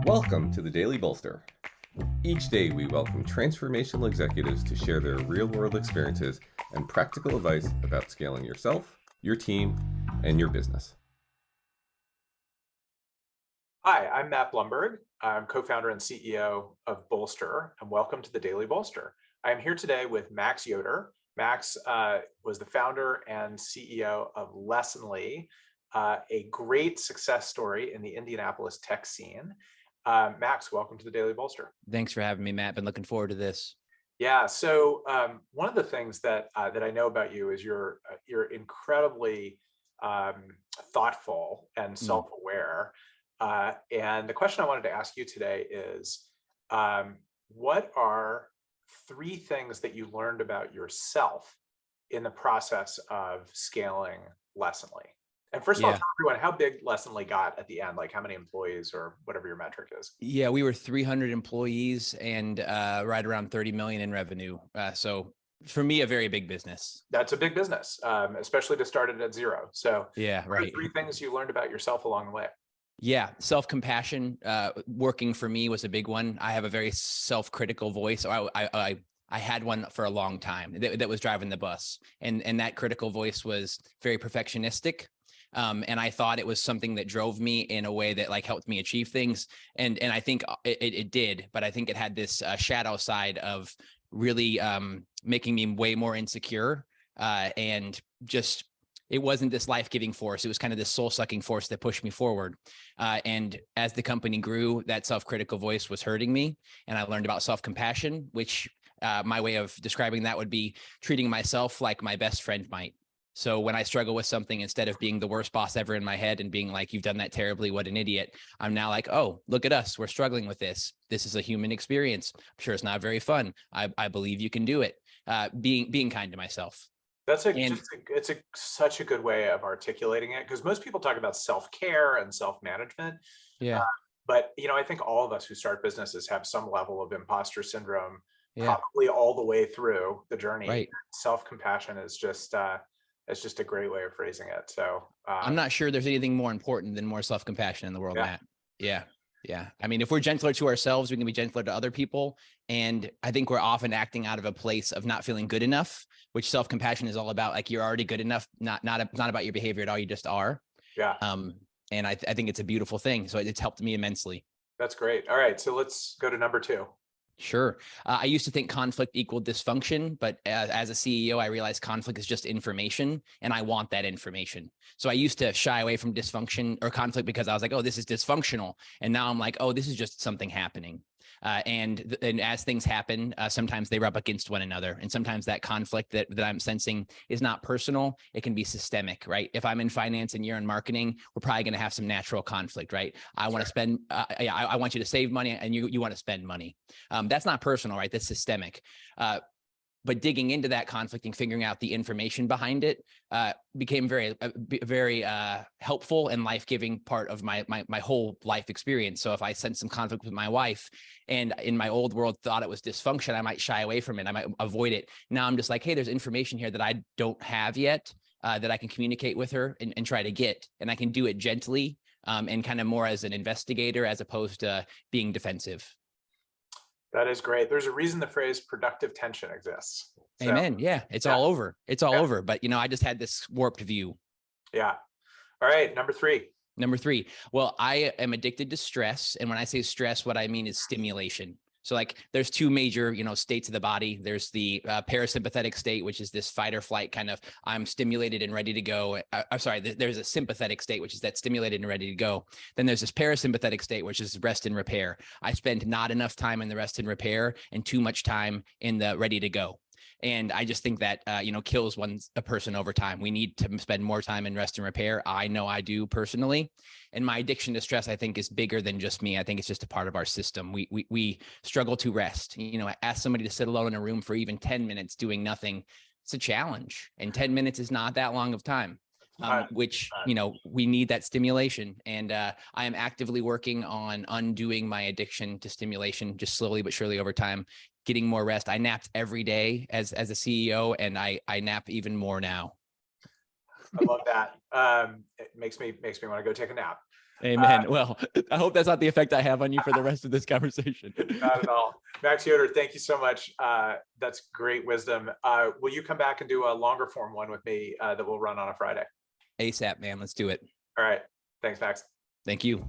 Welcome to the Daily Bolster. Each day we welcome transformational executives to share their real-world experiences and practical advice about scaling yourself, your team, and your business. Hi, I'm Matt Blumberg. I'm co-founder and CEO of Bolster, and welcome to the Daily Bolster. I am here today with Max Yoder. Max was the founder and CEO of Lessonly, a great success story in the Indianapolis tech scene. Max, welcome to the Daily Bolster. Thanks for having me, Matt. Been looking forward to this. Yeah, so one of the things that I know about you is you're incredibly thoughtful and self-aware. And the question I wanted to ask you today is, what are 3 things that you learned about yourself in the process of scaling Lessonly? And first of all, tell everyone how big Lessonly got at the end, like how many employees or whatever your metric is. Yeah, we were 300 employees and right around 30 million in revenue. So for me, a very big business. That's a big business, especially to start it at 0. So yeah, what are 3 things you learned about yourself along the way? Yeah, self-compassion working for me was a big one. I have a very self-critical voice. I had one for a long time that was driving the bus, and that critical voice was very perfectionistic. And I thought it was something that drove me in a way that like helped me achieve things. And I think it did, but I think it had this shadow side of really making me way more insecure. And just, it wasn't this life-giving force. It was kind of this soul-sucking force that pushed me forward. And as the company grew, that self-critical voice was hurting me. And I learned about self-compassion, which my way of describing that would be treating myself like my best friend might. So when I struggle with something, instead of being the worst boss ever in my head and being like, you've done that terribly, what an idiot, I'm now like, oh, look at us. We're struggling with this. This is a human experience. I'm sure it's not very fun. I believe you can do it. Being kind to myself. That's such a good way of articulating it, because most people talk about self-care and self-management. Yeah. But I think all of us who start businesses have some level of imposter syndrome, Yeah. probably all the way through the journey. Right. Self-compassion is just it's just a great way of phrasing it. So I'm not sure there's anything more important than more self-compassion in the world, Matt. Yeah. Yeah. I mean, if we're gentler to ourselves, we can be gentler to other people. And I think we're often acting out of a place of not feeling good enough, which self-compassion is all about. Like, you're already good enough, not about your behavior at all. You just are. Yeah. And I think it's a beautiful thing. So it's helped me immensely. That's great. All right. So let's go to number 2. Sure. I used to think conflict equaled dysfunction, but as a CEO, I realized conflict is just information, and I want that information. So I used to shy away from dysfunction or conflict because I was like, oh, this is dysfunctional. And now I'm like, oh, this is just something happening. And as things happen, sometimes they rub against one another. And sometimes that conflict that I'm sensing is not personal. It can be systemic, right? If I'm in finance and you're in marketing, we're probably going to have some natural conflict, right? I want to spend, I want you to save money, and you want to spend money. That's not personal, right? That's systemic. But digging into that conflict and figuring out the information behind it became very helpful and life-giving part of my whole life experience. So if I sense some conflict with my wife, and in my old world thought it was dysfunction, I might shy away from it. I might avoid it. Now I'm just like, hey, there's information here that I don't have yet that I can communicate with her and try to get, and I can do it gently and kind of more as an investigator as opposed to being defensive. That is great. There's a reason the phrase productive tension exists. So, amen. Yeah. It's all over. It's all over. But, I just had this warped view. Yeah. All right. Number 3. Well, I am addicted to stress. And when I say stress, what I mean is stimulation. So like there's 2 major, states of the body. There's the parasympathetic state, which is this fight or flight kind of, I'm stimulated and ready to go. I'm sorry, there's a sympathetic state, which is that stimulated and ready to go. Then there's this parasympathetic state, which is rest and repair. I spend not enough time in the rest and repair and too much time in the ready to go. And I just think that, kills a person over time. We need to spend more time in rest and repair. I know I do personally. And my addiction to stress, I think, is bigger than just me. I think it's just a part of our system. We struggle to rest. Ask somebody to sit alone in a room for even 10 minutes doing nothing. It's a challenge. And 10 minutes is not that long of time. Which, we need that stimulation. And I am actively working on undoing my addiction to stimulation, just slowly but surely over time, getting more rest. I napped every day as a CEO, and I nap even more now. I love that. It makes me want to go take a nap. Amen. Well, I hope that's not the effect I have on you for the rest of this conversation. Not at all. Max Yoder, thank you so much. That's great wisdom. Will you come back and do a longer form one with me that will run on a Friday? ASAP, man. Let's do it. All right. Thanks, Max. Thank you.